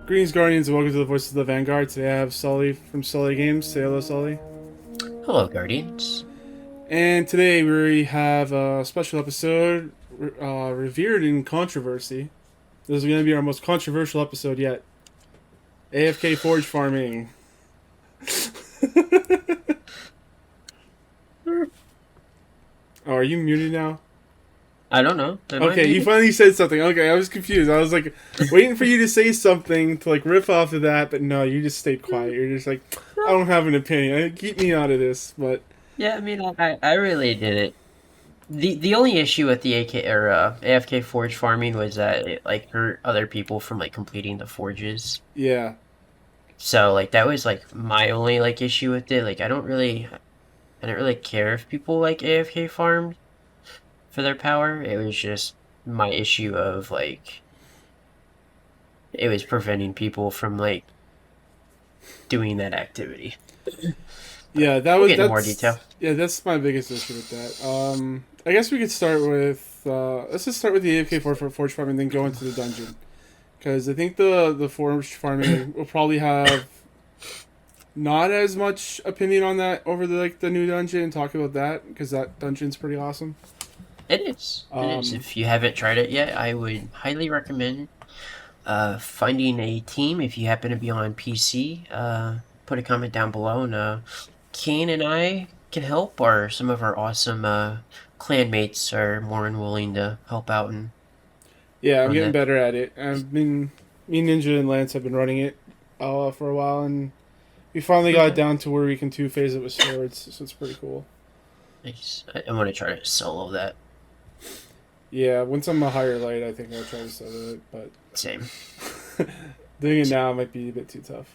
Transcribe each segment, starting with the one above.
Greetings, Guardians, and welcome to the Voices of the Vanguard. Today I have Sully from Sully Games. Say hello, Sully. Hello, Guardians. And today we have a special episode revered in controversy. This is going to be our most controversial episode yet. AFK forge farming. Oh, are you muted now? I don't know. Am I Okay, you muted? finally said something. Okay, I was confused. I was like waiting for you to say something to like riff off of that, but no, you just stayed quiet. You're just like, I don't have an opinion. Keep me out of this. But Yeah, I mean, I really didn't. The only issue with the AK or AFK forge farming was that it like hurt other people from like completing the forges. yeah, So like that was like my only like issue with it. Like I didn't really care if people like AFK farmed for their power. It was just my issue of like it was preventing people from like doing that activity. But yeah, that we'll was get into more detail. that's my biggest issue with that. I guess we could start with let's just start with the AFK for forge farming, then go into the dungeon because I think the forge farming will probably have not as much opinion on that over the new dungeon and talk about that because that dungeon's pretty awesome. It is. It is. Um, If you haven't tried it yet, I would highly recommend finding a team if you happen to be on PC. Put a comment down below, and Kane and I can help, or some of our awesome clanmates are more than willing to help out and yeah, I'm run getting that. better at it. Me, Ninja, and Lance have been running it for a while, and we finally got it Okay. down to where we can two phase it with swords, so it's pretty cool. Nice. I want to try to solo that. Yeah, once I'm a higher light, I think I'll try to solo it, but Same. doing it now might be a bit too tough.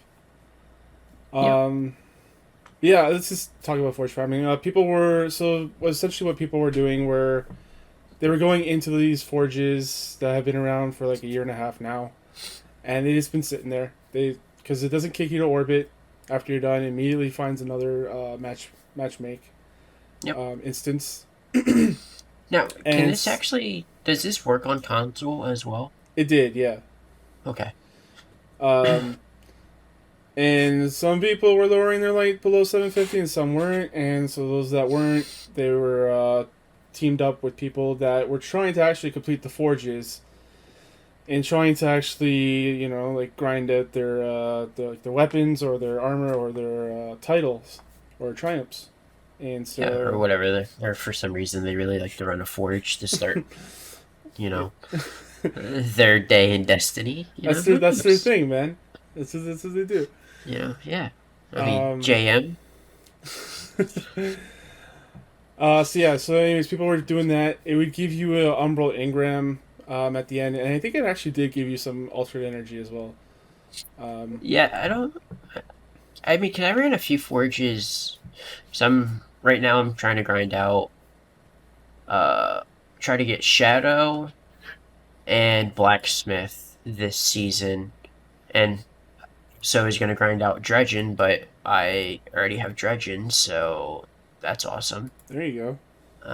Yep. Um, yeah, let's just talk about forge farming. People were so essentially what people were doing were they were going into these forges that have been around for like a year and a half now, and they just been sitting there. They because it doesn't kick you to orbit after you're done. It immediately finds another match make Yep. instance, Now, can and this actually? Does this work on console as well? it did, yeah. Okay. Um, and some people were lowering their light below 750 and some weren't, and so those that weren't, they were teamed up with people that were trying to actually complete the forges and trying to actually, like grind out their weapons or their armor or their titles or triumphs. And Yeah, or so whatever. Or for some reason they really like to run a forge to start, you know, their day in Destiny. You know, who that's their knows? thing, man. That's what they do. You know, yeah. I mean, Um, JM. so yeah, so anyways, people were doing that. It would give you a umbral engram at the end, and I think it actually did give you some altered energy as well. Um, Yeah, I don't. I mean, can I run a few forges? So I'm right now. I'm trying to grind out. Uh, try to get Shadow and Blacksmith this season, and so he's gonna grind out Dredgen, but I already have Dredgen, so that's awesome. there you So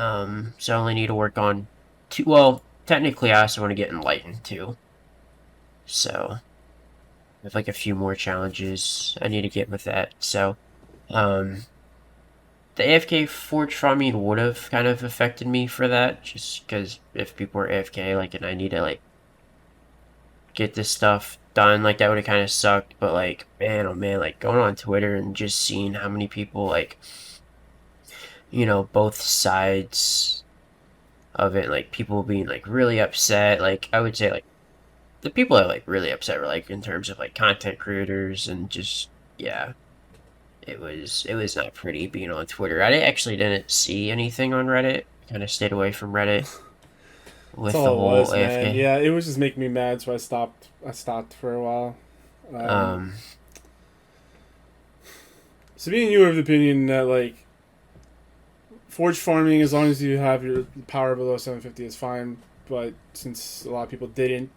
I only need to work on two. Well, technically, I also want to get Enlightened too. So I have like a few more challenges I need to get with that. So, um, the AFK Forge farming would have kind of affected me for that, just because if people were AFK, like, and I need to like get this stuff done, like that would have kind of sucked. But like, man, oh man, like going on Twitter and just seeing how many people like, both sides of it, like people being like really upset. Like I would say like the people that like really upset were like in terms of like content creators and just yeah, it was not pretty being on Twitter. I actually didn't see anything on Reddit. Kind of stayed away from Reddit That's with the all it whole was, man. AFK. Yeah, it was just making me mad, so I stopped. I stopped for a while. Um, Um, so being you of the opinion that like forge farming, as long as you have your power below 750, is fine. But since a lot of people didn't,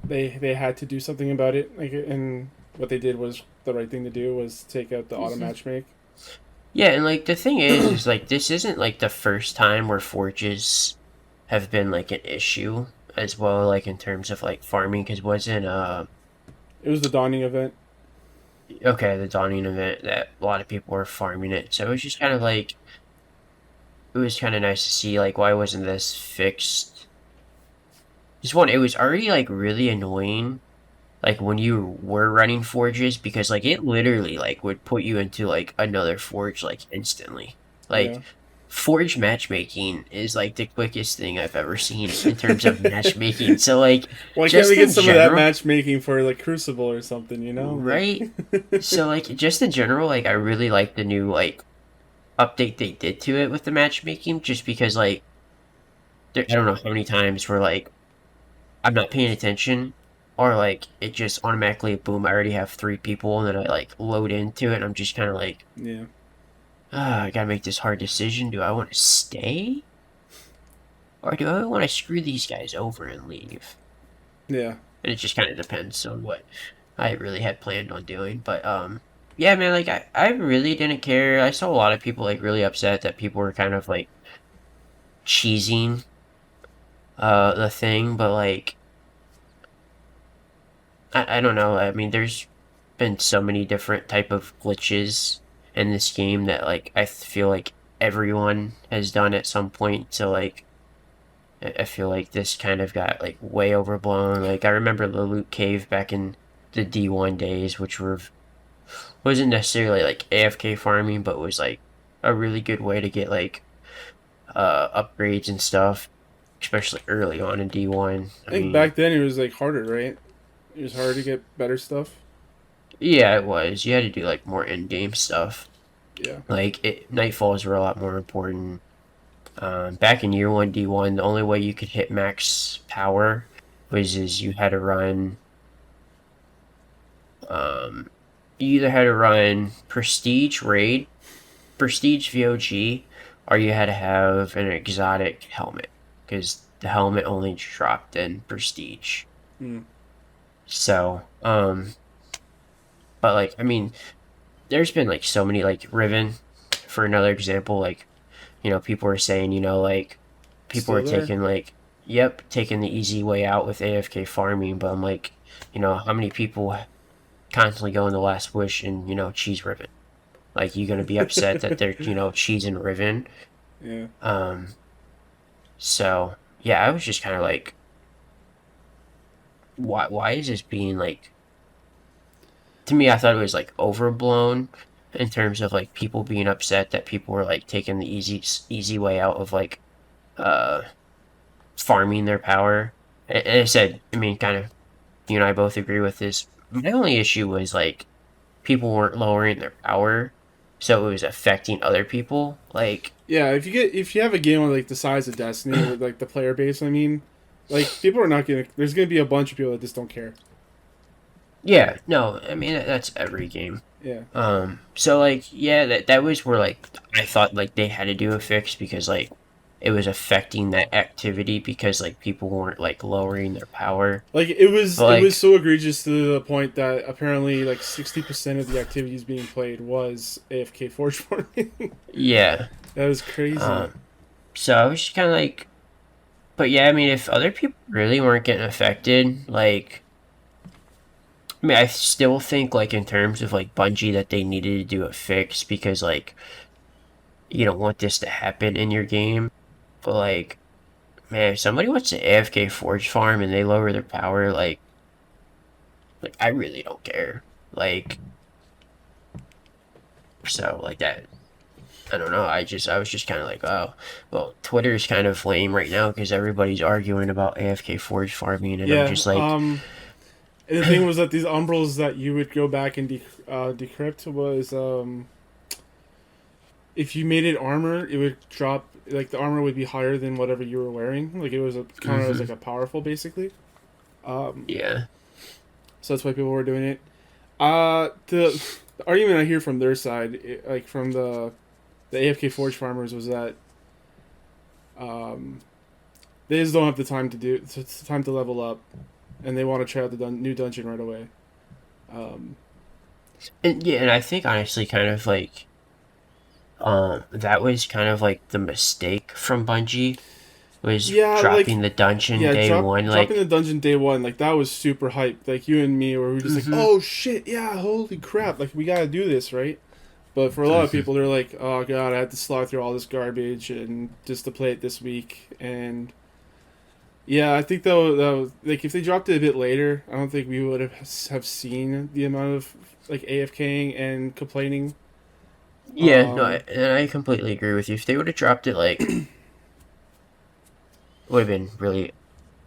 they had to do something about it. Like, and what they did was the right thing to do was take out the auto match make. yeah, and like the thing is like this isn't like the first time where forges have been like an issue as well, like in terms of like farming. Because wasn't It was the Dawning event. Okay, the dawning event that a lot of people were farming it. So it was just kind of like it was kind of nice to see like why wasn't this fixed? Just one, it was already like really annoying like when you were running forges because like it literally like would put you into like another forge like instantly. Like Yeah. forge matchmaking is like the quickest thing I've ever seen in terms of matchmaking. So like Why can't we just get in some of that general, matchmaking for like Crucible or something? You know, like. right? So like just in general, like I really like the new like update they did to it with the matchmaking, just because like I don't know how many times where like I'm not paying attention, or like it just automatically boom, I already have three people, and then I like load into it, and I'm just kind of like, Yeah. I gotta make this hard decision. Do I want to stay, or do I want to screw these guys over and leave? Yeah. And it just kind of depends on what I really had planned on doing. But yeah, man, like I really didn't care. I saw a lot of people like really upset that people were kind of like cheesing the thing, but like I don't know. I mean, there's been so many different type of glitches in this game that like I feel like everyone has done at some point. So like I feel like this kind of got like way overblown. Like I remember the loot cave back in the D1 days, which wasn't necessarily like AFK farming, but was like a really good way to get like upgrades and stuff, especially early on in D1. I I think mean, back then it was like harder, right? It was harder to get better stuff. yeah, it was. You had to do like more in-game stuff. Yeah. Like nightfalls were a lot more important. Back in year one D1, the only way you could hit max power was is you had to run. Um, you either had to run Prestige Raid, Prestige VOG, or you had to have an exotic helmet because the helmet only dropped in Prestige. Mm. So, but like I mean, there's been like so many like Riven, for another example, like people are saying like people Still are there. taking like yep taking the easy way out with AFK farming, but I'm like how many people constantly go in the last wish and cheese Riven. Like you gonna be upset that they're cheesing Riven. Yeah. Um, so yeah, I was just kind of like, why is this being like? To me, I thought it was like overblown in terms of like people being upset that people were like taking the easy way out of like uh farming their power. And I said, I mean, kind of, you and I both agree with this. My only issue was like people weren't lowering their power, so it was affecting other people. Like, Yeah. If you have a game like the size of Destiny with like the player base, I mean, like people are not gonna. There's gonna be a bunch of people that just don't care. yeah, no, I mean that's every game. Yeah. So like, yeah, that was where like I thought like they had to do a fix because like it was affecting that activity because like people weren't like lowering their power. Like it was But it was like, so egregious to the point that apparently like 60% of the activities being played was AFK Forge farming. yeah. That was crazy. Um, so I was just kind of like, but yeah, I mean, if other people really weren't getting affected, like, I mean, I still think like in terms of like Bungie that they needed to do a fix because like you don't want this to happen in your game. But like, man, if somebody wants to AFK Forge Farm and they lower their power, like I really don't care. Like, so like that. I don't know. I was just kind of like, oh, well, Twitter's kind of lame right now because everybody's arguing about AFK Forge farming, and I'm Yeah. just like, And the thing was that these umbrals that you would go back and decrypt was if you made it armor, it would drop like the armor would be higher than whatever you were wearing. Like it was a kind of as like a powerful basically. Um, yeah, so that's why people were doing it. The argument I hear from their side, like from the AFK Forge farmers, was that um, they just don't have the time to do it's time to level up, and they want to try out the new dungeon right away. Um, and yeah, and I think honestly, kind of like, that was kind of like the mistake from Bungie was Yeah, dropping the dungeon day one. dropping the Like, dungeon day one, like that was super hype. Like you and me, where we were just like, hmm oh shit, yeah, holy crap, like we gotta do this, right? But for a lot of people, they're like, oh god, I had to slog through all this garbage and just to play it this week. And yeah, I think though, like if they dropped it a bit later, I don't think we would have seen the amount of like AFKing and complaining. yeah, no, Um, and I completely agree with you. If they would have dropped it, like, it would have been really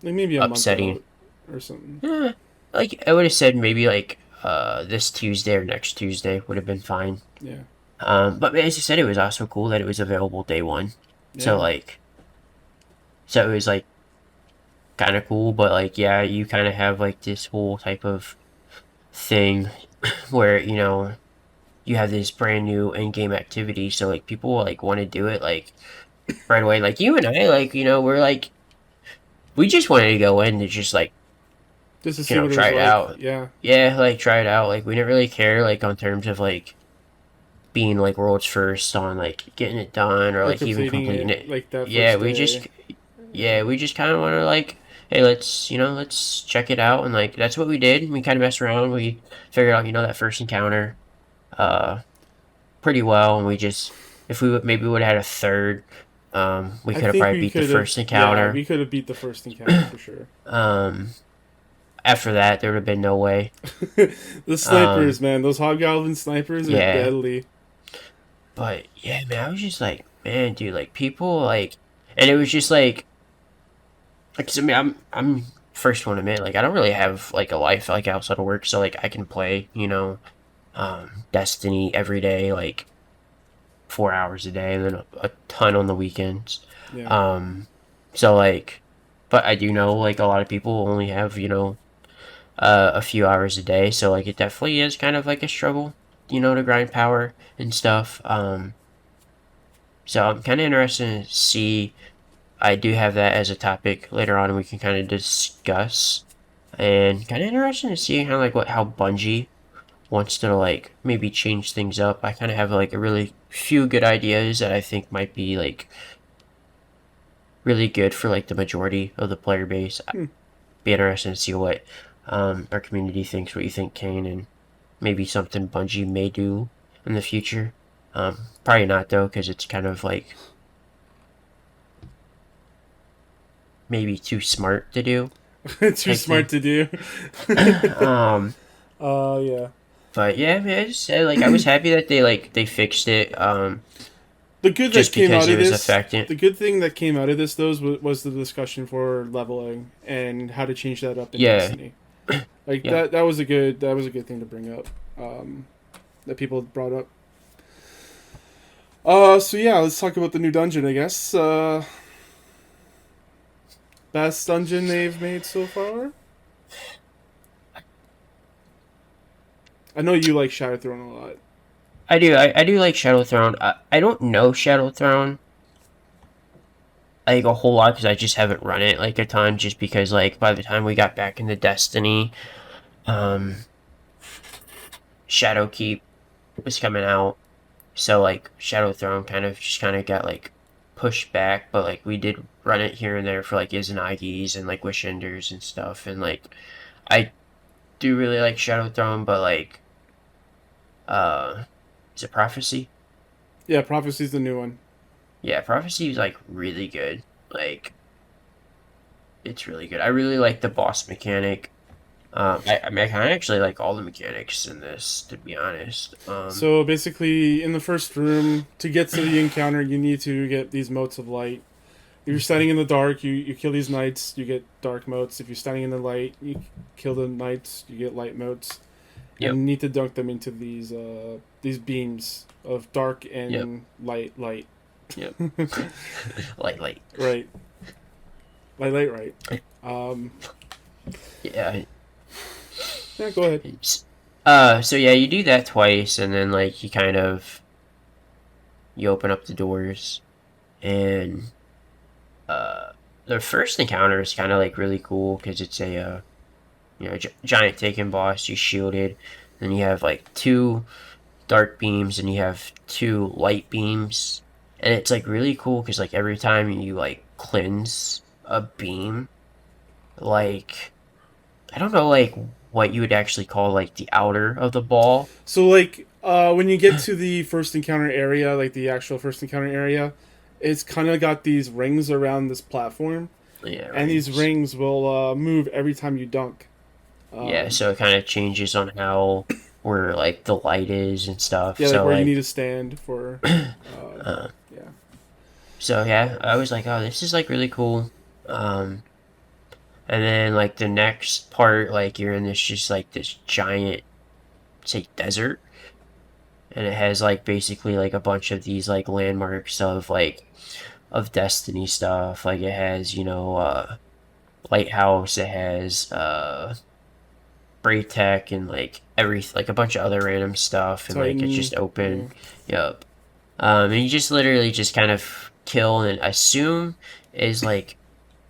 like maybe a month upsetting. out or something. Eh, like, I would have said maybe like this Tuesday or next Tuesday would have been fine. Yeah, But as you said, it was also cool that it was available day one. So yeah. like, so it was like kind of cool. But like, yeah, you kind of have like this whole type of thing where you have this brand new in-game activity. So like, people like want to do it like right away. Like you and I, like we're like we just wanted to go in to just like Just to see what it try was it like. out. Yeah, Yeah, like try it out. Like we didn't really care like on terms of like being like world's first on like getting it done or or like even completing completing it it. like that Yeah, first we day. just we just kind of want to like, hey, let's check it out, and like that's what we did. We kind of messed around. We figured out that first encounter uh pretty well, and we just if we maybe would have had a third, we I could have think probably we beat the could have. first Yeah, encounter. we could have beat the first encounter for sure. Um, After that, there would have been no way. The Um, snipers, man, those hobgoblin snipers are yeah, deadly. but yeah, man, I was just like, man, dude, like people like, and it was just like, 'cause, I mean, I'm first one to admit, like, I don't really have like a life like outside of work, so like I can play, Destiny every day, like 4 hours a day, and then a ton on the weekends. Yeah, Um, so like, but I do know like a lot of people only have a few hours a day, so like it definitely is kind of like a struggle, to grind power and stuff. So I'm kind of interested to see. I do have that as a topic later on, and we can kind of discuss. And kind of interested to see how Bungie wants to like maybe change things up. I kind of have like a really few good ideas that I think might be like really good for like the majority of the player base. hmm. Be interested to see what our community thinks, what you think, Kane, and maybe something Bungie may do in the future. Probably not though, because it's kind of like maybe too smart to do Too type smart thing. to do. um, Yeah. but yeah, man, I just said like I was happy that they fixed it. The good that Just came because out it of was this, affecting. the good thing that came out of this, though, was the discussion for leveling and how to change that up in Yeah, Destiny. Like yeah. that was a good thing to bring up. That people brought up. So yeah, let's talk about the new dungeon. I guess. Best dungeon they've made so far. I know you like Shadow Throne a lot. I do. I do like Shadow Throne. I don't know Shadow Throne like a whole lot because I just haven't run it like a ton. Just because like by the time we got back into Destiny, um, Shadowkeep was coming out, so like Shadow Throne kind of got like pushed back. But like we did run it here and there for like Izanagi's and like Wish Enders and stuff. And like I do really like Shadow Throne, but like uh, is it Prophecy? Yeah, Prophecy's the new one. Yeah, Prophecy is like really good. Like it's really good. I really like the boss mechanic. I mean, I kind of actually like all the mechanics in this, to be honest. So basically, in the first room, to get to the encounter, you need to get these motes of light. If you're standing in the dark, you kill these knights, you get dark motes. If you're standing in the light, you kill the knights, you get light motes. And Yep, you need to dunk them into these beams of dark yep, and light. yep. Like, Right. Right. Um, yeah. yeah, go ahead. So yeah, you do that twice, and then like you open up the doors, and the first encounter is kind of like really cool because it's a giant taken boss. You shielded, then you have like two dark beams, and you have two light beams, and it's like really cool because like every time you like cleanse a beam, like I don't know, like what you would actually call like the outer of the ball. So like when you get to the first encounter area, like the actual first encounter area, it's kind of got these rings around this platform, Yeah, and these rings. rings will move every time you dunk. Yeah, Um, so it kind of changes on how where like the light is and stuff. yeah, like So where you need like, to stand for. Uh, uh, yeah. so yeah, I was like, oh, this is like really cool. Um, and then like the next part, like you're in this just like this giant, say, desert, and it has like basically like a bunch of these like landmarks of like of Destiny stuff. Like it has, lighthouse. It has Braytech and like like a bunch of other random stuff, and like it's Titan. just Yeah. open. Yep. And you just literally just kind of kill and assume is like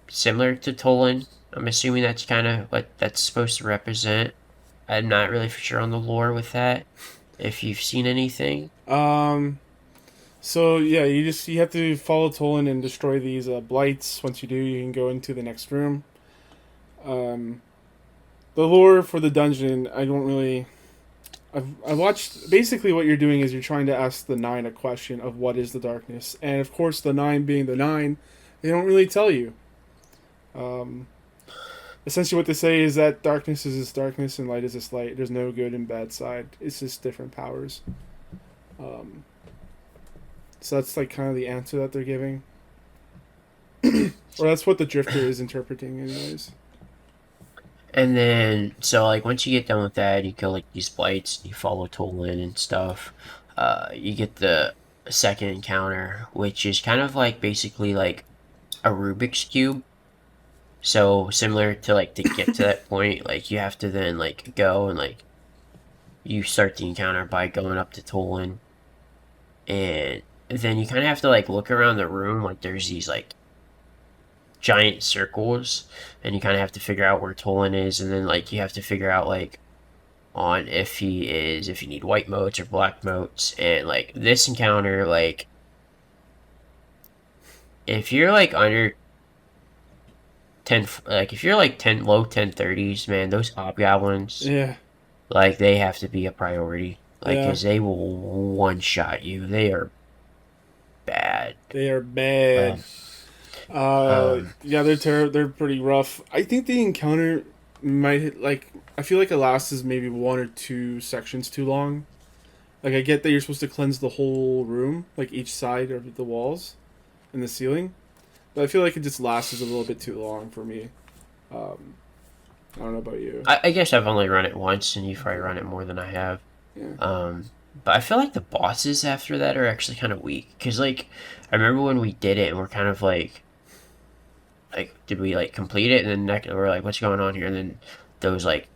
similar to Tolan. I'm assuming that's kind of what that's supposed to represent. I'm not really for sure on the lore with that. If you've seen anything, Um. So yeah, you have to follow Tolan and destroy these blights. Once you do, you can go into the next room. Um, the lore for the dungeon, I don't really. I watched basically what you're doing is you're trying to ask the nine a question of what is the darkness, and of course the nine being the nine, they don't really tell you. Um, Essentially, what they say is that darkness is this darkness and light is this light. There's no good and bad side. It's just different powers. Um, so that's like kind of the answer that they're giving, or that's what the drifter is interpreting, anyways. and then so like once you get done with that, you kill like these blights, and you follow Tolan and stuff. You get the second encounter, which is kind of like basically like a Rubik's cube. So similar to like to get to that point, like you have to then like go and like you start the encounter by going up to Tolan, and then you kind of have to like look around the room. Like there's these like giant circles, and you kind of have to figure out where Tolan is, and then like you have to figure out like on if you need white motes or black motes, and like this encounter, like if you're like under 10, like if you're like 10 low 1030s, man, those hobgoblins, Yeah, like they have to be a priority, like yeah, because they will one shot you. They are bad. they are bad. um, um Yeah, they're pretty rough. I think the encounter might like. I feel like it lasts maybe one or two sections too long. Like I get that you're supposed to cleanse the whole room, like each side of the walls and the ceiling, but I feel like it just lasts a little bit too long for me. Um, I don't know about you. I guess I've only run it once, and you've probably run it more than I have. Yeah. But I feel like the bosses after that are actually kind of weak, because like I remember when we did it and we're kind of like did we like complete it, and then we're like, what's going on here, and then those like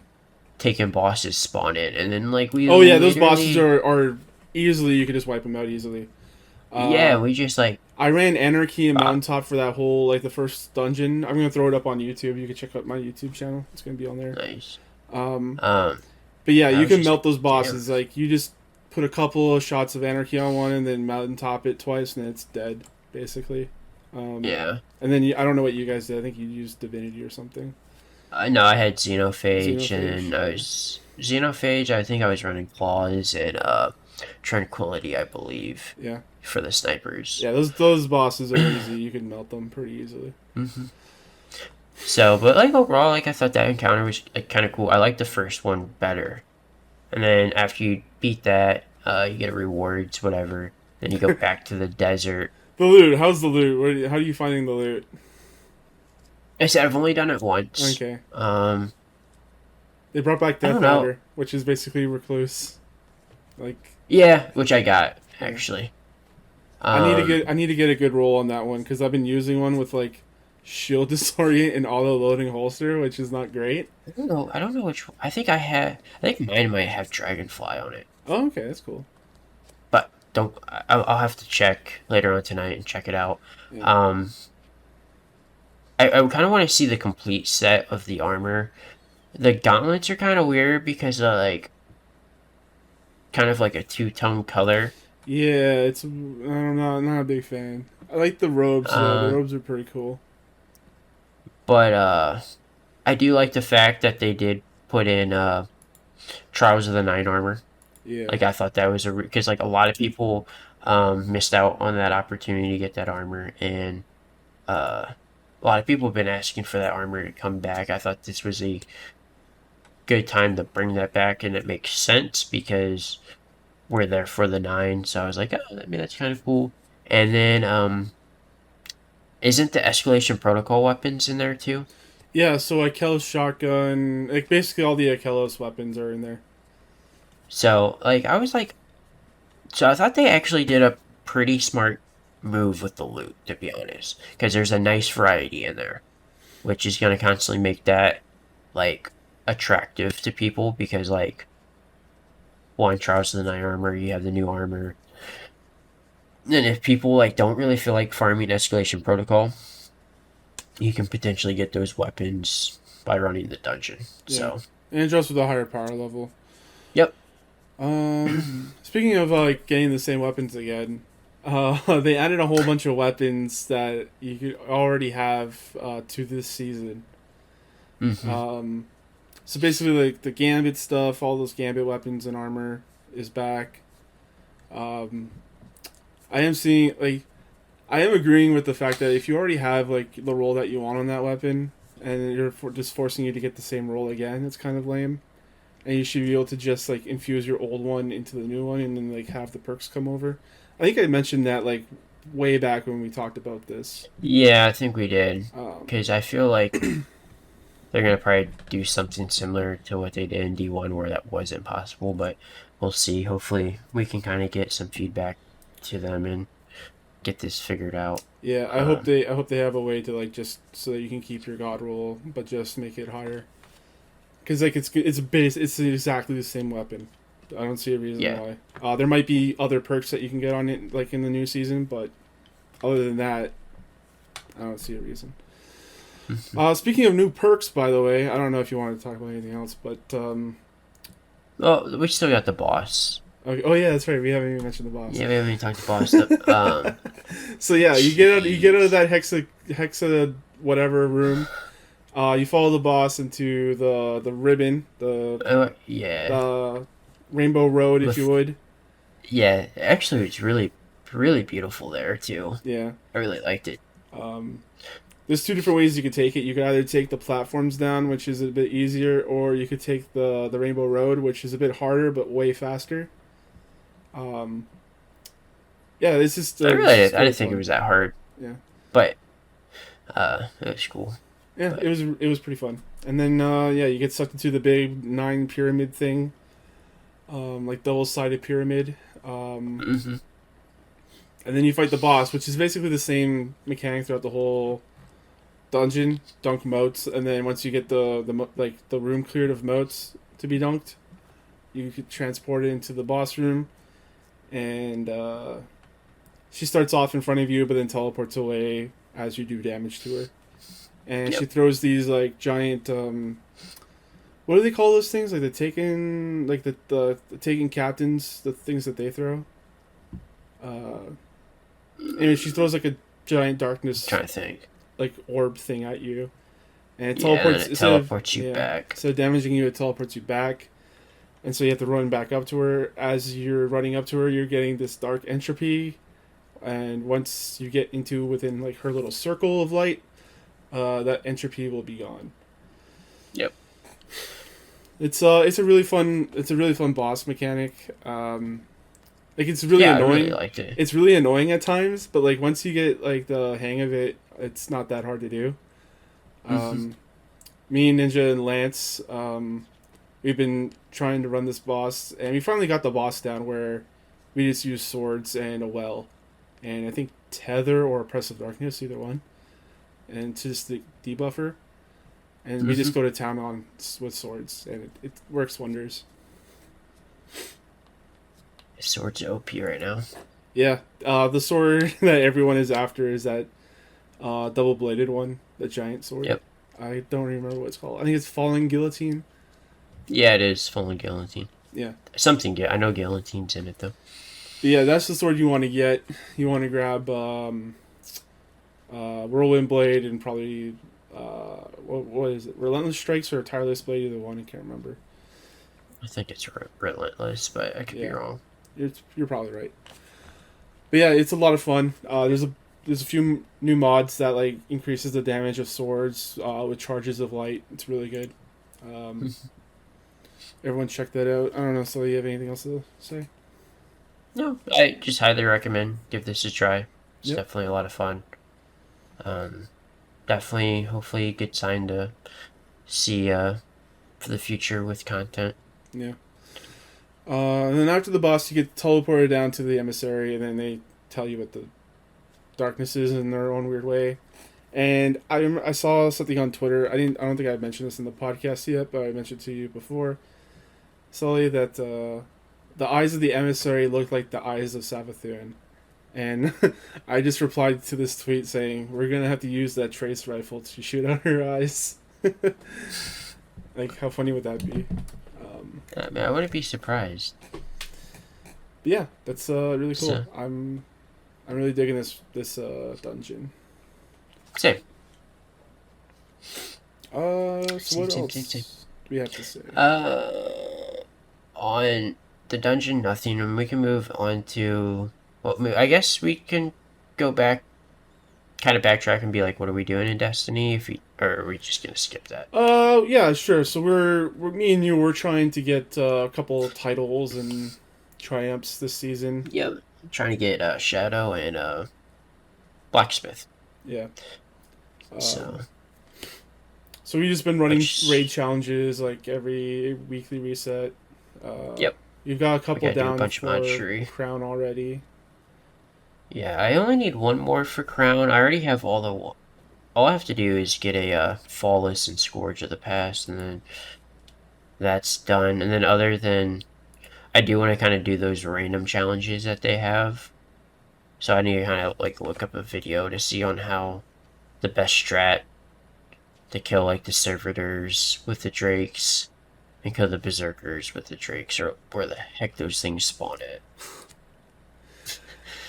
taken bosses spawn in, and then like we Oh yeah, those bosses literally, are easily you could just wipe them out easily. yeah, Uh, we just like I ran Anarchy and uh, Mountaintop for that whole like the first dungeon. I'm gonna throw it up on YouTube. You can check out my YouTube channel. It's gonna be on there. nice. Um, um but yeah, I you was can just melt like, those damn. bosses. Like you just put a couple of shots of Anarchy on one, and then Mountaintop it twice, and it's dead basically. Um, Yeah, and then I don't know what you guys did. I think you used Divinity or something. I know I had Xenophage, Xenophage. and I was Xenophage. I think I was running claws and Tranquility, I believe, Yeah, for the snipers. yeah. Those bosses are easy. You can melt them pretty easily. So, but like overall, like I thought that encounter was like kind of cool. I like the first one better, and then after you beat that, you get rewards, whatever. Then you go back to the desert. The loot. How's the loot? How are you finding the loot? I said I've only done it once. Okay. Um, They brought back I Death don't know. Adder, which is basically Recluse. Like Yeah, which I got yeah. actually. Um, I need to get a good roll on that one because I've been using one with like shield disorient and auto loading holster, which is not great. I don't know. I don't know which. I think I had. I think mine might have Dragonfly on it, Oh, okay, that's cool. but don't. I'll have to check later on tonight and check it out. Yeah. Um, I kind of want to see the complete set of the armor. The gauntlets are kind of weird because like kind of like a two-tone color. Yeah, I'm not a big fan. I like the robes though. The Uh, robes are pretty cool. but I do like the fact that they did put in Trials of the Nine armor. Yeah. Like I thought that was because like a lot of people missed out on that opportunity to get that armor, and a lot of people have been asking for that armor to come back. I thought this was a good time to bring that back, and it makes sense because we're there for the nine. So I was like, oh, I mean that's kind of cool. And then isn't the escalation protocol weapons in there too? Yeah, so Akelos shotgun, like basically all the Akelos weapons are in there. So like I was like, so I thought they actually did a pretty smart move with the loot, to be honest, because there's a nice variety in there, which is gonna constantly make that like attractive to people because like one Trials of the Night armor, you have the new armor. And if people like don't really feel like farming escalation protocol, you can potentially get those weapons by running the dungeon. Yeah. So, And just with a higher power level. yep. Speaking of like getting the same weapons again, they added a whole bunch of weapons that you could already have to this season. Mm-hmm. Um, so basically, like the Gambit stuff, all those Gambit weapons and armor is back. Um, I am seeing like I am agreeing with the fact that if you already have like the roll that you want on that weapon, and just forcing you to get the same roll again, it's kind of lame. And you should be able to just like infuse your old one into the new one, and then like have the perks come over. I think I mentioned that like way back when we talked about this. Yeah, I think we did Um, because I feel like they're gonna probably do something similar to what they did in D1 where that wasn't possible, but we'll see. Hopefully, we can kind of get some feedback to them and get this figured out. yeah, Um, I hope they have a way to like just so that you can keep your god roll, but just make it higher. Because like it's exactly the same weapon. I don't see a reason yeah. why. There might be other perks that you can get on it, like in the new season, but other than that, I don't see a reason. Speaking of new perks, by the way, I don't know if you wanted to talk about anything else, but Well, we still got the boss. okay. Oh yeah, that's right. We haven't even mentioned the boss. Yeah, we haven't even talked to boss. So yeah, you get out of that hexa whatever room. You follow the boss into the ribbon, Yeah. the Rainbow Road, if you would. Yeah, actually, it's really, really beautiful there too. Yeah. I really liked it. Um, there's two different ways you could take it. You could either take the platforms down, which is a bit easier, or you could take the Rainbow Road, which is a bit harder but way faster. Um, yeah, this is. I Really didn't think it fun. was that hard. Yeah. But it was cool. Yeah, But, it was pretty fun. And then yeah, you get sucked into the big 9 pyramid thing, like double-sided pyramid. mm-hmm. And then you fight the boss, which is basically the same mechanic throughout the whole dungeon. Dunk moats, and then once you get the room cleared of moats to be dunked, you could transport it into the boss room, and she starts off in front of you, but then teleports away as you do damage to her. And Yep. she throws these like giant what do they call those things? Like the taken captains, the things that they throw. Anyway, she throws like a giant darkness Trying to think. like orb thing at you, and it Yeah, and teleports. then it teleports you back. Instead of damaging you, it teleports you back, and so you have to run back up to her. As you're running up to her, you're getting this dark entropy, and once you get into within like her little circle of light, that entropy will be gone. Yep. It's a really fun boss mechanic. Like it's really Yeah, I annoying. really liked it. It's really annoying at times, but like once you get like the hang of it, it's not that hard to do. Me and Ninja and Lance, we've been trying to run this boss, and we finally got the boss down where we just use swords and a well, and I think tether or oppressive darkness, either one, and to just debuff her, and we just go to town on with swords, and it works wonders. Swords are OP right now. Yeah, the sword that everyone is after is that double-bladed one, the giant sword. Yep. I don't remember what it's called. I think it's Falling Guillotine. Yeah, it is Fallen Guillotine. Yeah. Something. I know Guillotine's in it though. But yeah, that's the sword you want to get. You want to grab Whirlwind Blade and probably what is it? Relentless Strikes or Tireless Blade? Either one. I can't remember. I think it's relentless, but I could be Yeah, wrong. you're probably right. But yeah, it's a lot of fun. There's a few new mods that like increases the damage of swords with charges of light. It's really good. Um, everyone check that out. I don't know. So you have anything else to say? No, I just highly recommend give this a try. It's Yep. definitely a lot of fun. Um, Definitely, hopefully, a good sign to see for the future with content. Yeah. And then after the boss, you get teleported down to the emissary, and then they tell you what the darkness is in their own weird way. And I saw something on Twitter. I don't think I mentioned this in the podcast yet, but I mentioned to you before, Sully, that the eyes of the emissary look like the eyes of Savathun. And I just replied to this tweet saying, "We're gonna have to use that trace rifle to shoot out her eyes." Like, how funny would that be? I mean, I wouldn't be surprised. But yeah, that's really cool. So, I'm really digging this dungeon. same. So what else Same. do we have to say? On the dungeon, nothing, and we can move on to. Well, I guess we can go back, kind of backtrack and be like, what are we doing in Destiny? Or are we just gonna skip that? Yeah, sure. So we're me and you. We're trying to get a couple titles and triumphs this season. Yep. Trying to get Shadow and Blacksmith. Yeah. So So we've just been running Which- raid challenges like every weekly reset. Yep. You've got a couple gotta do a down bunch of for Manchery. crown already. Yeah, I only need one more for Crown. I already have all the. All I have to do is get a Flawless and Scourge of the Past, and then that's done. And then other than, I do want to kind of do those random challenges that they have. So I need to kind of like look up a video to see on how the best strat to kill like the servitors with the drakes and kill the berserkers with the drakes, or where the heck those things spawn at.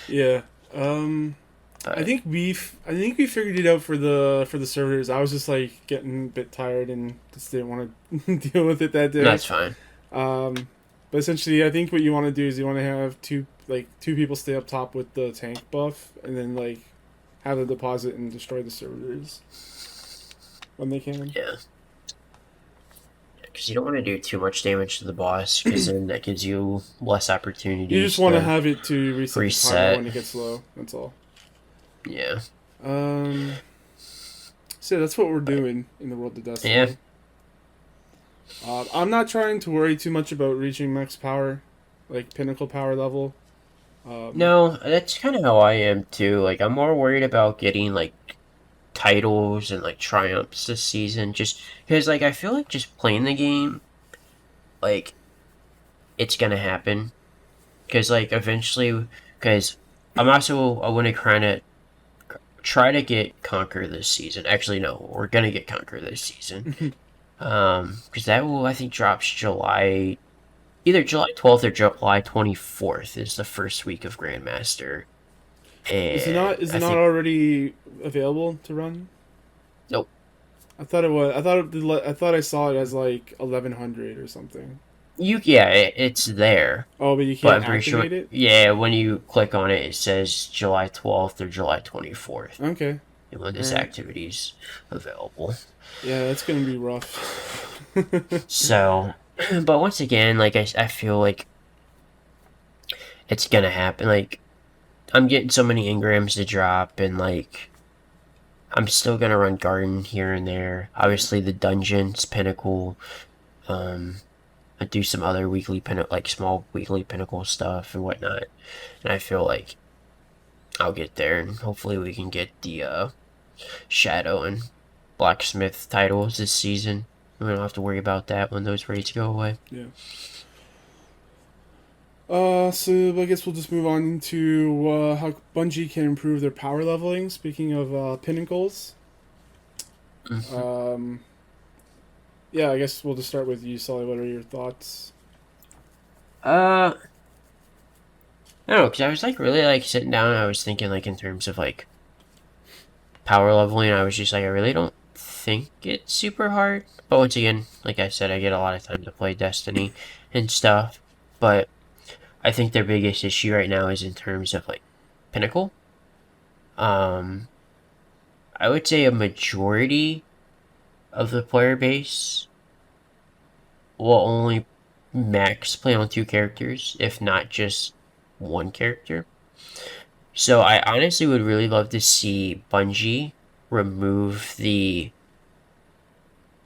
Yeah. But I think we we figured it out for the servers. I was just like getting a bit tired and just didn't want to deal with it that day. that's fine. But essentially, I think what you want to do is you want to have two people stay up top with the tank buff, and then like have the deposit and destroy the servers when they can. Yeah. Because you don't want to do too much damage to the boss, because then that gives you less opportunities. You just want to have it to reset the timer reset. when it gets low. That's all. Yeah. So that's what we're doing in the world of Destiny. Yeah. I'm not trying to worry too much about reaching max power, like pinnacle power level. No, that's kind of how I am too. Like, I'm more worried about getting like titles and like triumphs this season, just because like I feel like just playing the game, like it's gonna happen. Because like eventually, because I want to kind of try to get Conquer this season. Actually, no, we're gonna get Conquer this season. Because that will, I think, drops either July 12th or July 24th is the first week of Grandmaster. And Is it not already available to run? Nope. I thought it was. I thought I saw it as like 1100 or something. It's there. Oh, but you But I'm can't pretty activate sure, it. yeah, when you click on it, it says July 12th or July 24th. Okay. And when this Alright. activity's available. Yeah, that's gonna be rough. So, but once again, like, I feel like it's gonna happen. Like, I'm getting so many engrams to drop, and, like, I'm still gonna run Garden here and there. Obviously, the Dungeons, Pinnacle, I do some other small weekly Pinnacle stuff and whatnot. And I feel like I'll get there, and hopefully we can get the Shadow and Blacksmith titles this season. We don't have to worry about that when those raids go away. Yeah. So I guess we'll just move on to how Bungie can improve their power leveling. Speaking of pinnacles, Mm-hmm. yeah, I guess we'll just start with you, Sully. What are your thoughts? I don't know, because I was like really like sitting down and I was thinking like in terms of like power leveling. I was just like, I really don't think it's super hard. But once again, like I said, I get a lot of time to play Destiny and stuff. But I think their biggest issue right now is in terms of like Pinnacle. Um, I would say a majority of the player base will only max play on two characters, if not just one character. So I honestly would really love to see Bungie remove the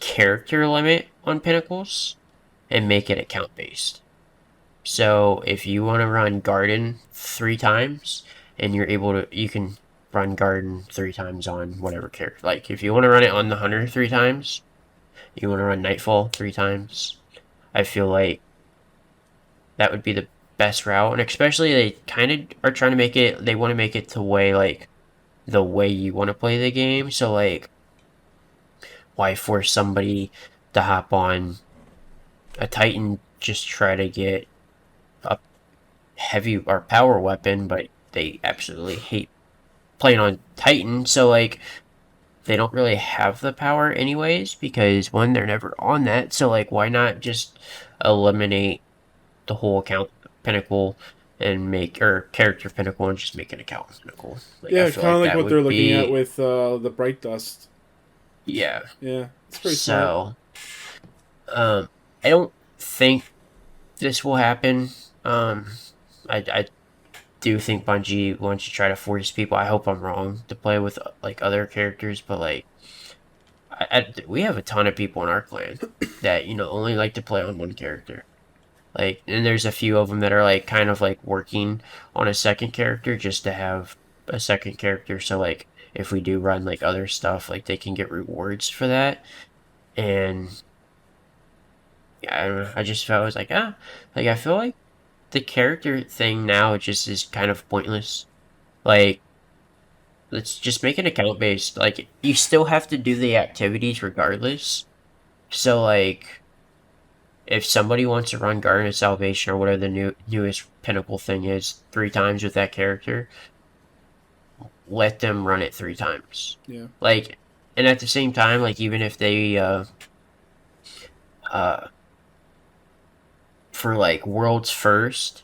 character limit on Pinnacles and make it account based. So if you want to run Garden 3 times and you're able to, you can run Garden 3 times on whatever character. Like if you want to run it on the Hunter 3 times, you want to run Nightfall 3 times. I feel like that would be the best route, and especially they kind of are trying to make it. They want to make it to way like the way you want to play the game. So like, why force somebody to hop on a Titan just try to get a heavy or power weapon, but they absolutely hate playing on Titan. So like, they don't really have the power anyways because one, they're never on that. So like, why not just eliminate the whole account pinnacle and make or character pinnacle and just make an account pinnacle? Like I Yeah, feel kind of like like that what they're would looking at be with the bright dust. yeah. Yeah, it's pretty smart. So I don't think this will happen. Um, I do think Bungie wants to try to force people. I hope I'm wrong to play with like other characters, but like we have a ton of people in our clan that only like to play on one character. Like, and there's a few of them that are like kind of like working on a second character just to have a second character. So like, if we do run like other stuff, like they can get rewards for that. And yeah, I don't know. I just felt I was like, like I feel like the character thing now just is kind of pointless. Like, let's just make an account based. Like, you still have to do the activities regardless. So like, if somebody wants to run Garden of Salvation or whatever the newest pinnacle thing is 3 times with that character, let them run it 3 times. Yeah. Like, and at the same time, like even if they for like world's first,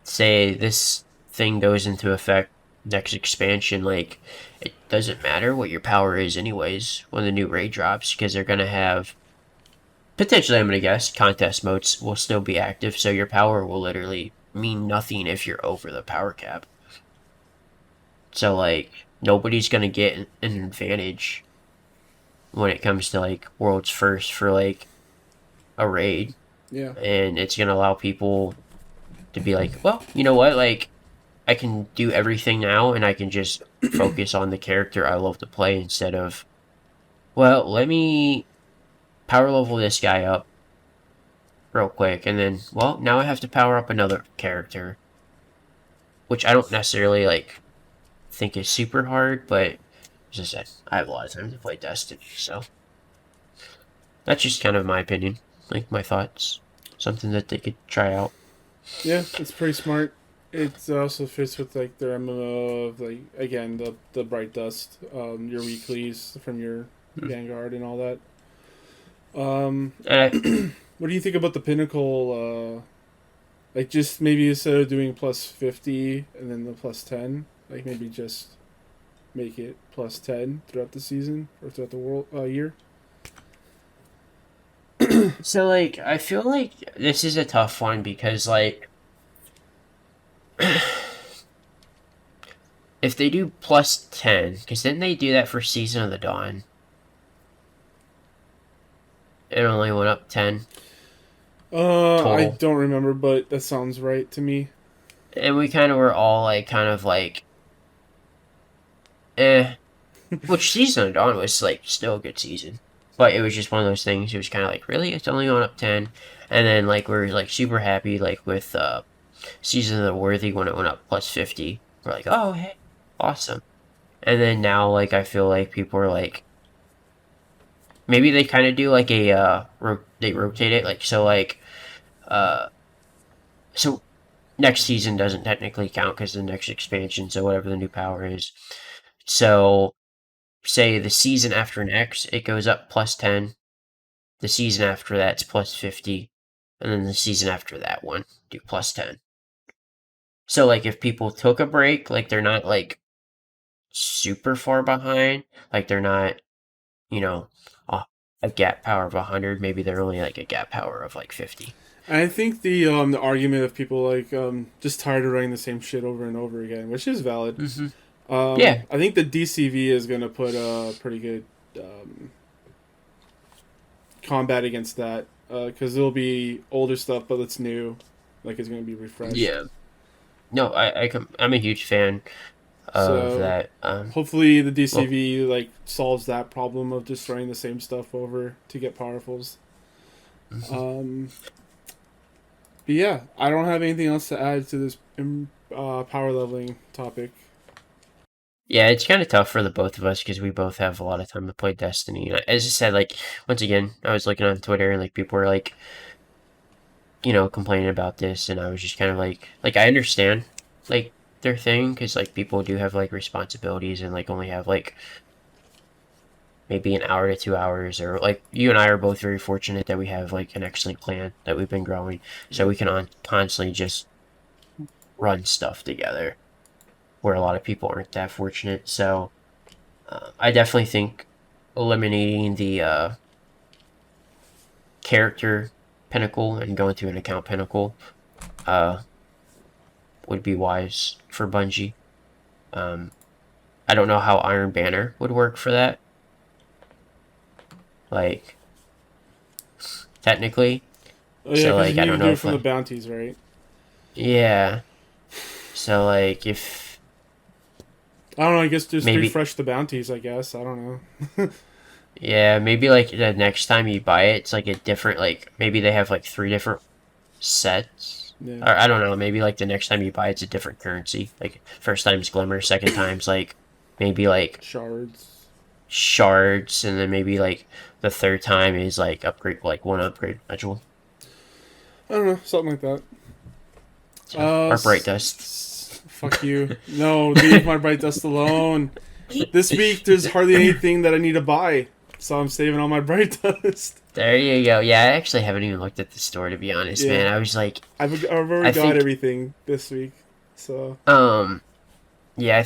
say this thing goes into effect next expansion, like it doesn't matter what your power is anyways when the new raid drops because they're gonna have potentially, I'm gonna guess, contest modes will still be active, so your power will literally mean nothing if you're over the power cap. So like nobody's gonna get an advantage when it comes to like world's first for like a raid. Yeah. And it's gonna allow people to be like, well, you know what, like I can do everything now and I can just focus on the character I love to play instead of, well, let me power level this guy up real quick and then, well, now I have to power up another character, which I don't necessarily like think is super hard, but as I said, I have a lot of time to play Destiny, so that's just kind of my opinion, like my thoughts, something that they could try out. Yeah, it's pretty smart. It also fits with like their MMO of like again the bright dust, your weeklies from your Vanguard and all that. And What do you think about the pinnacle? Like just maybe instead of doing plus 50 and then the plus 10, like maybe just make it plus 10 throughout the season or throughout the world year. so like I feel like this is a tough one because like if they do plus 10, because then they do that for Season of the Dawn, it only went up 10 I total. don't remember, but that sounds right to me. And we kind of were all like, kind of like, eh. Which Season of Dawn was like still a good season. But it was just one of those things, it was kind of like, really? It's only going up 10? And then like we're like super happy like with Season of the Worthy when it went up plus 50. We're like, oh, hey, awesome. And then now like I feel like people are like, maybe they kind of do like a they rotate it like so like so next season doesn't technically count because the next expansion, so whatever the new power is. So say the season after next, it goes up plus 10. The season after that's plus 50. And then the season after that one, do plus 10. So, like, if people took a break, like, they're not, like, super far behind. Like, they're not, you know, a gap power of 100. Maybe they're only, like, a gap power of, like, 50. I think the argument of people like just tired of running the same shit over and over again, which is valid. Mm-hmm. Yeah. I think the DCV is going to put a pretty good combat against that because it'll be older stuff, but it's new. Like it's going to be refreshed. Yeah. No, I'm a huge fan of So that. hopefully the DCV like solves that problem of just running the same stuff over to get powerfuls. But yeah, I don't have anything else to add to this power leveling topic. Yeah, it's kind of tough for the both of us because we both have a lot of time to play Destiny. And as I said, like, once again, I was looking on Twitter and, like, people were, like, complaining about this. And I was just kind of like, I understand, like, their thing because, like, people do have, like, responsibilities and, like, only have, like, maybe an hour to 2 hours. Or, like, you and I are both very fortunate that we have, like, an excellent clan that we've been growing. So we can constantly just run stuff together, where a lot of people aren't that fortunate. So I definitely think eliminating the character pinnacle and going to an account pinnacle would be wise for Bungie. I don't know how Iron Banner would work for that. Like, technically. Oh yeah, so, because like, you I need don't to know do it if from the bounties, right? Yeah. So, like, if I don't know. I guess just maybe refresh the bounties. I guess I don't know. yeah, maybe like the next time you buy it, it's like a different, like, maybe they have like 3 different sets. Yeah. Or I don't know, maybe like the next time you buy it's a different currency. Like first time's Glimmer, second time's like maybe like shards, and then maybe like the third time is like upgrade, like one upgrade module. I don't know, something like that. Or Bright Dust. Fuck you. No, leave my Bright Dust alone. This week there's hardly anything that I need to buy, so I'm saving all my Bright Dust. There you go. Yeah, I actually haven't even looked at the store, to be honest, man. I was like, I've already got everything this week, so. Yeah, I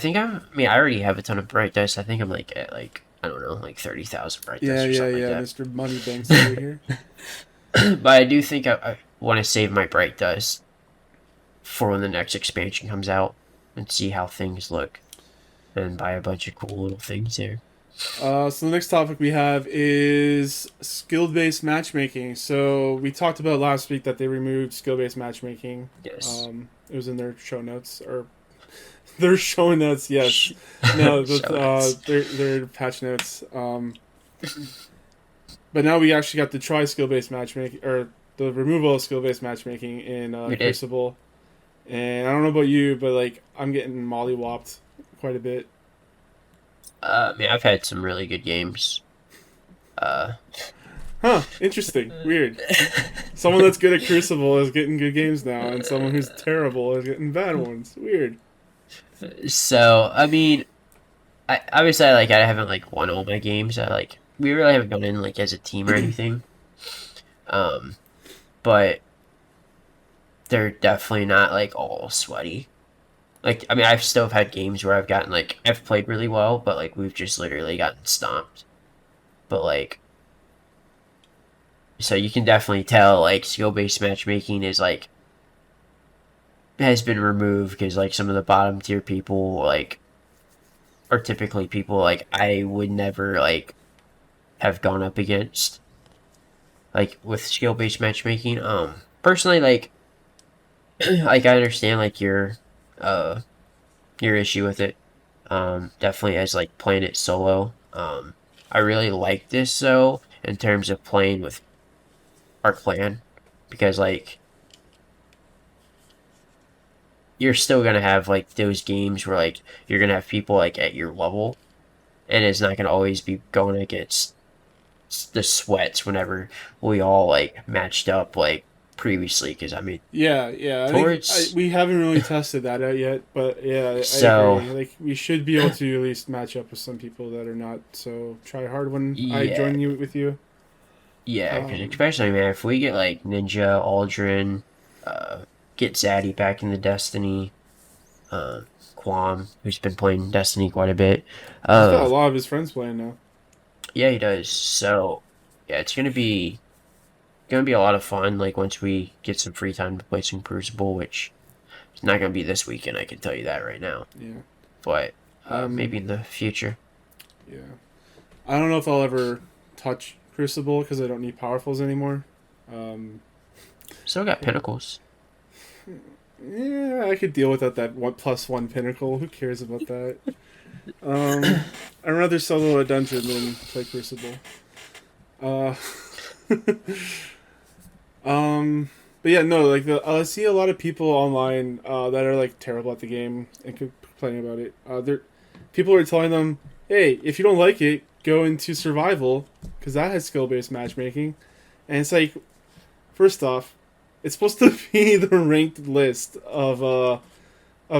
already have a ton of Bright Dust. I think I'm like at like, I don't know, like 30,000 Bright Dust or something like that. Mr. Moneybanks over here. But I do think I want to save my Bright Dust for when the next expansion comes out and see how things look and buy a bunch of cool little things there. So the next topic we have is skill-based matchmaking. So we talked about last week that they removed skill-based matchmaking. Yes. It was in their show notes, or their show notes. Yes. No, their patch notes. But now we actually got to try skill-based matchmaking, or the removal of skill-based matchmaking in Crucible. And I don't know about you, but like I'm getting mollywopped quite a bit. Man, I've had some really good games. Interesting. Weird. Someone that's good at Crucible is getting good games now, and someone who's terrible is getting bad ones. Weird. So, I mean, I obviously I haven't like won all my games. We really haven't gone in like as a team or anything. But they're definitely not like all sweaty. Like, I mean, I've still had games where I've played really well, but like we've just literally gotten stomped. But like, so you can definitely tell like skill-based matchmaking is like has been removed because like some of the bottom tier people like are typically people like I would never like have gone up against like with skill-based matchmaking. Personally, like like I understand like your issue with it. Definitely as like playing it solo. I really like this though in terms of playing with our clan, because like you're still gonna have like those games where like you're gonna have people like at your level, and it's not gonna always be going against the sweats whenever we all like matched up like previously, because I mean, Yeah, I think towards we haven't really tested that out yet, but yeah, I so agree. Like we should be able to at least match up with some people that are not so try hard when I yeah, join you with you. yeah, because Um, especially man, if we get like Ninja, Aldrin, uh, get Zaddy back in the Destiny, uh, Quam, who's been playing Destiny quite a bit, he's got a uh, lot of his friends playing now. yeah, he does. So yeah, it's gonna be a lot of fun. Like once we get some free time to play some Crucible, which is not gonna be this weekend, I can tell you that right now. Yeah. But Um, maybe in the future. yeah. I don't know if I'll ever touch Crucible because I don't need powerfuls anymore. Um, Still got Pinnacles. yeah, I could deal without that 1+1 pinnacle. Who cares about that? I'd rather solo a dungeon than play Crucible. Uh, but yeah, no, like I see a lot of people online that are like terrible at the game and complaining about it. People are telling them, "Hey, if you don't like it, go into survival because that has skill-based matchmaking." And it's like, first off, it's supposed to be the ranked list of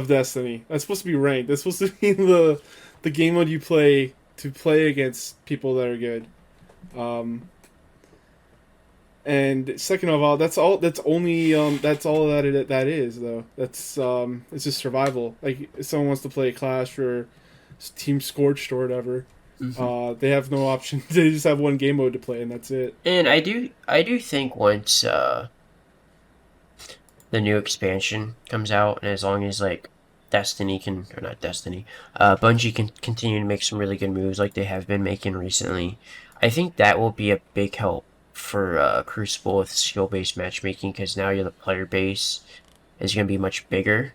Destiny. That's supposed to be ranked. That's supposed to be the game mode you play to play against people that are good. Um, and second of all, that's all. That's only. That's all that is though. That's it's just survival. Like if someone wants to play Clash or Team Scorched or whatever, Hmm. they have no option. They just have one game mode to play, and that's it. And I do think once the new expansion comes out, and as long as like Destiny can, or not Destiny, Bungie can continue to make some really good moves like they have been making recently, I think that will be a big help for Crucible with skill based matchmaking because now the player base is going to be much bigger.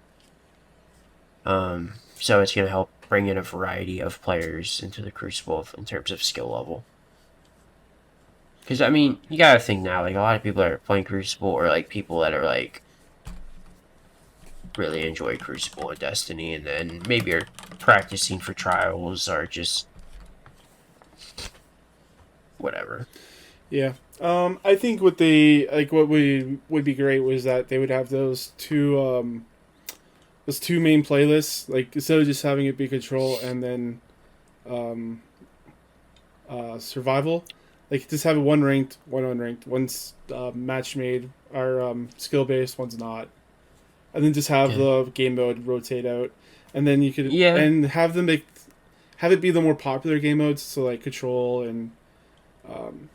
So it's going to help bring in a variety of players into the Crucible in terms of skill level. Because I mean, you gotta think now. Like a lot of people that are playing Crucible, or like people that are like really enjoy Crucible and Destiny, and then maybe are practicing for trials, or just whatever. Yeah. I think what they like, what would be great was that they would have those two main playlists. Like instead of just having it be control and then um, survival, like just have one ranked, one unranked, one's match made or skill based, one's not, and then just have Okay. the game mode rotate out, and then you could Yeah. and have it be the more popular game modes, so like control and um,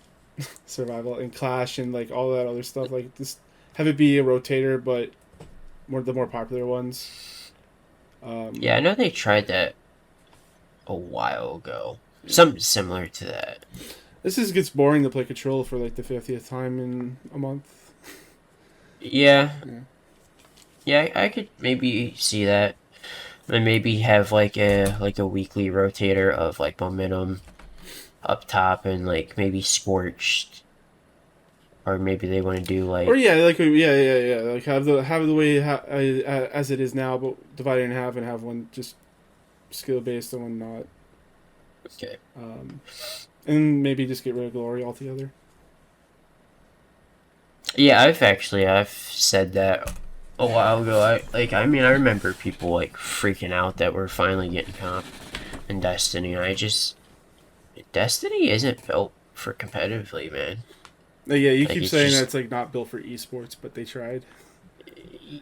survival and clash and like all that other stuff. Like just have it be a rotator, but the more popular ones. Yeah, Um, I know they tried that a while ago. yeah. Something similar to that. This just gets boring to play control for like the 50th time in a month. Yeah. Yeah. Yeah, I could maybe see that. And maybe have like a weekly rotator of like momentum up top and like maybe scorched, or maybe they want to do Or like yeah, like like have the way as it is now, but divide it in half and have one just skill based and one not. okay. Um, and maybe just get rid of glory altogether. Yeah, I've said that a while ago. I mean I remember people like freaking out that we're finally getting comp in Destiny. Destiny isn't built for competitively, man. Yeah, you Like keep it's saying that just it's like not built for esports, but they tried.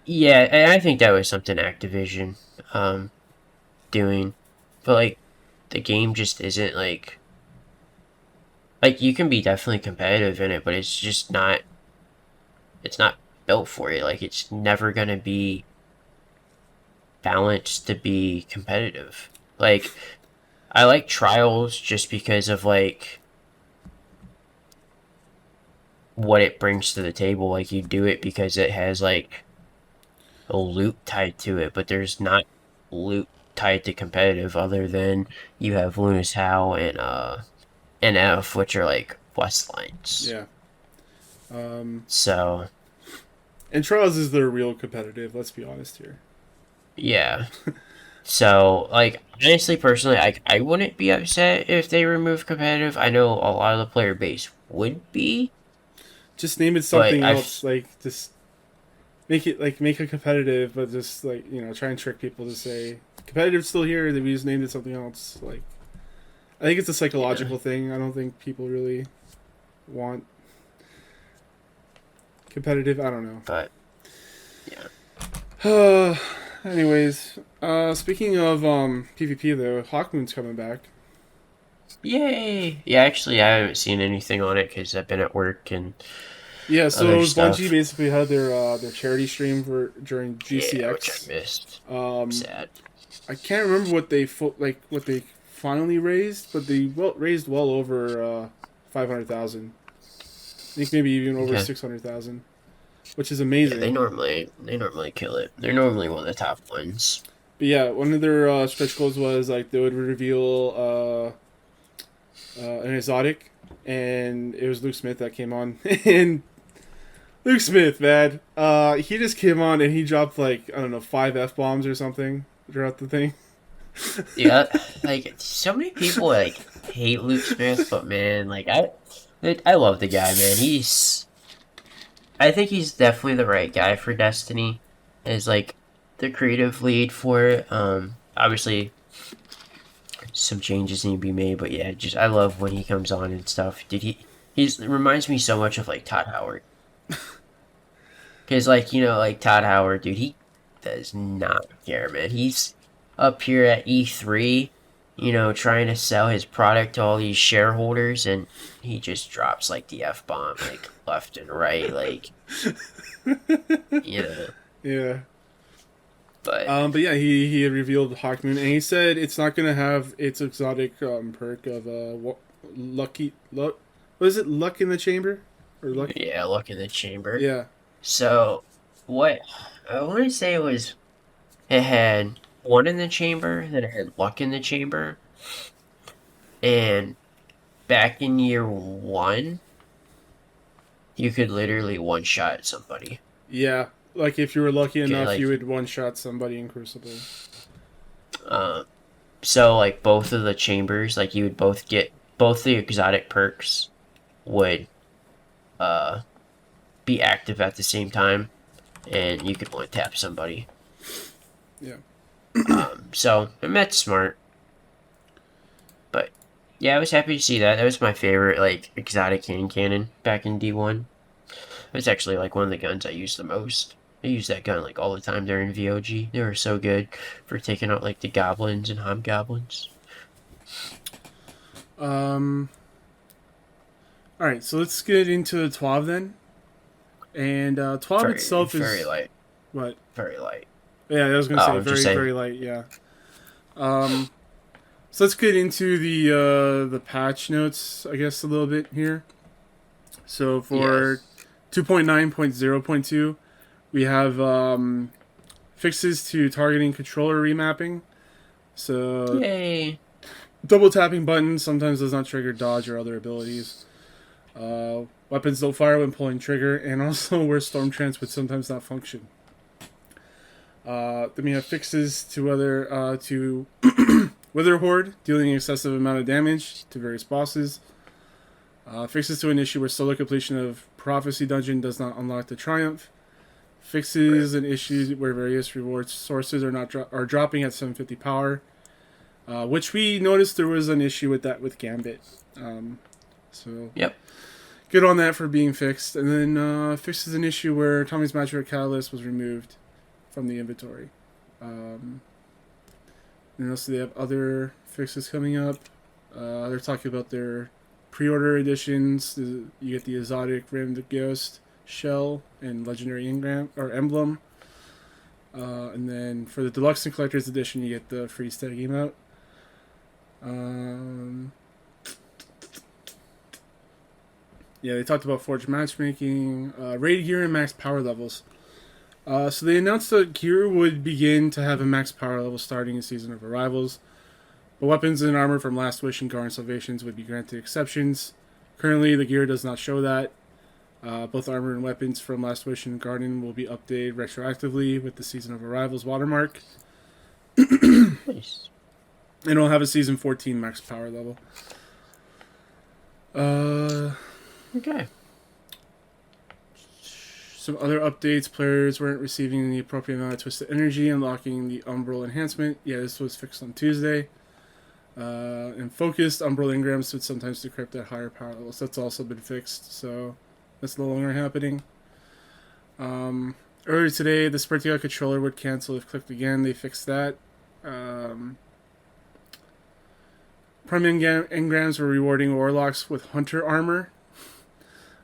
yeah, and I think that was something Activision um doing. But like the game just isn't like you can be definitely competitive in it, but it's not built for it. Like it's never gonna be balanced to be competitive. Like I like trials just because of like what it brings to the table. Like you do it because it has like a loot tied to it, but there's not loot tied to competitive other than you have Lunas Howe and NF, which are like quest lines. Yeah. Um, So and Trials is their real competitive. Let's be honest here. yeah. So like honestly personally I wouldn't be upset if they remove competitive. I know a lot of the player base would be. just name it But something else. Like just make it competitive, but just like try and trick people to say competitive's still here. Then we just named it something else. Like I think it's a yeah, psychological thing. I don't think people really want competitive. I don't know. but yeah. Anyways, speaking of PvP though, Hawkmoon's coming back. Yay! Yeah, actually, I haven't seen anything on it because I've been at work and Yeah, other so Bungie stuff. basically had their charity stream for during Yeah, which I GCX. missed. Um, Sad. I can't remember what they finally raised, but they raised well over 500,000. I think maybe even over Okay. 600,000, which is Yeah, they amazing. normally kill it. They're normally one of the top ones. But yeah, one of their stretch goals was like they would reveal an exotic, and it was Luke Smith that came on. And Luke Smith, man, he just came on and he dropped like I don't know 5 F-bombs or something throughout the thing. Yeah, like so many people like hate Luke Smith, but man, I love the guy, man. I think he's definitely the right guy for Destiny, as like the creative lead for it. Obviously some changes need to be made, but yeah, just I love when he comes on and stuff. He's reminds me so much of like Todd Howard, because like Todd Howard, dude, he does not care, man. He's up here at E3, trying to sell his product to all these shareholders, and he just drops like the F bomb like left and right, like you know. Yeah. But But yeah, he had revealed Hawkmoon, and he said it's not gonna have its exotic perk of lucky luck. What is it? Luck in the chamber, or luck? yeah, look in the chamber. Yeah, So what I want to say was it had one in the chamber, then it had luck in the chamber, and back in year one, you could literally one shot somebody. yeah. Like if you were lucky Okay, enough, you like would one shot somebody in Crucible. um, so like both of the chambers, like you would both get both the exotic perks would uh be active at the same time, and you could one tap somebody. Yeah. So and that's smart. But yeah, I was happy to see that. That was my favorite like exotic hand cannon back in D1. It's actually like one of the guns I use the most. I use that gun like all the time during VOG. They were so good for taking out like the goblins and hobgoblins. Um. All right, so let's get into the TWAB then. And TWAB Very itself very is light, what? very light. Yeah, I was gonna Oh, say I'm just very saying. very light. Yeah. Um. So let's get into the patch notes, I guess, a little bit here. So Yeah. for 2.9.0.2, we have fixes to targeting controller remapping. So Yay. double tapping buttons sometimes does not trigger dodge or other abilities. Weapons don't fire when pulling trigger, and also where storm trance would sometimes not function. Then we have fixes to Wither Horde, dealing an excessive amount of damage to various bosses. Fixes to an issue where solo completion of Prophecy Dungeon does not unlock the Triumph. Fixes an issue where various reward sources are dropping at 750 power, which we noticed there was an issue with that with Gambit. So Yep. good on that for being fixed. And then fixes an issue where Tommy's Magic Catalyst was removed from the inventory. And also they have other fixes coming up. They're talking about their pre-order editions. You get the exotic Ram the Ghost shell and legendary emblem. And then for the deluxe and collector's edition, you get the free stag emote. Yeah, they talked about forged matchmaking, raid gear, and max power levels. So they announced that gear would begin to have a max power level starting in Season of Arrivals, but weapons and armor from Last Wish and Garden Salvations would be granted exceptions. Currently, the gear does not show that. Both armor and weapons from Last Wish and Garden will be updated retroactively with the Season of Arrivals watermark, Nice. and it'll have a Season 14 max power level. Okay. Some other updates: players weren't receiving the appropriate amount of twisted energy, unlocking the Umbral enhancement. Yeah, this was fixed on Tuesday. And focused Umbral engrams would sometimes decrypt at higher power levels. That's also been fixed, so that's no longer happening. Earlier today, the Spartia controller would cancel if clicked again. They fixed that. Prime engrams were rewarding warlocks with hunter armor.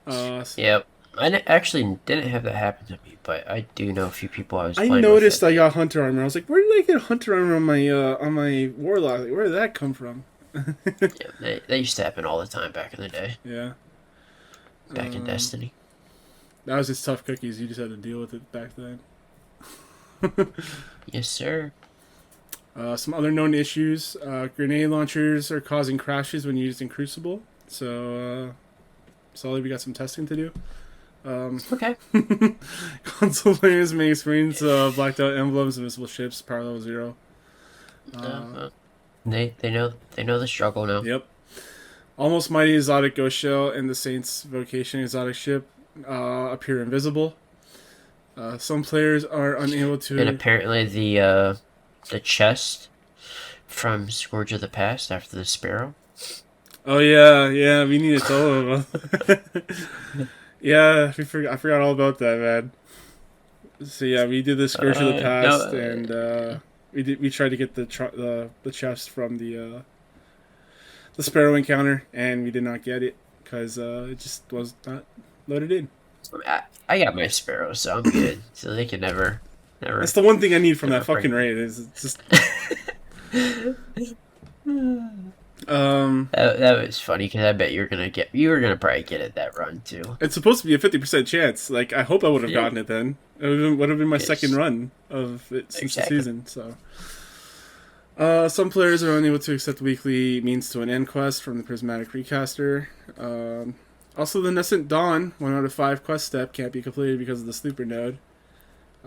Yep. Actually didn't have that happen to me, but I do know a few people I was playing noticed with I got hunter armor. I was like, where did I get hunter armor on my warlock? Like, where did that come from? Yeah, they used to happen all the time back in the day. Yeah. Back in Destiny. That was just tough cookies. You just had to deal with it back then. Yes, sir. Some other known issues. Grenade launchers are causing crashes when used in Crucible. So, sorry, we got some testing to do. Okay. Console players may experience blacked out emblems and visible ships, power level 0. They know the struggle now. Yep. Almost Mighty Exotic Ghost Shell and the Saints Vocation Exotic Ship appear invisible. Some players are unable to... And apparently the chest from Scourge of the Past after the Sparrow. Oh yeah, we need to tell them about that. Yeah, I forgot all about that, man. So yeah, we did the Scourge of the Past, and we tried to get the chest from the Sparrow encounter, and we did not get it because it just was not loaded in. I got my Sparrow, so I'm good. So they can never. That's the one thing I need from that fucking raid. Is just. That was funny because I bet you were gonna probably get it that run too. It's supposed to be a 50% chance. Like, I hope I would have gotten it then. It would have been my second run of it since the season. So, some players are unable to accept weekly means to an end quest from the Prismatic Recaster. Also, the Nascent Dawn 1 out of 5 quest step can't be completed because of the sleeper node.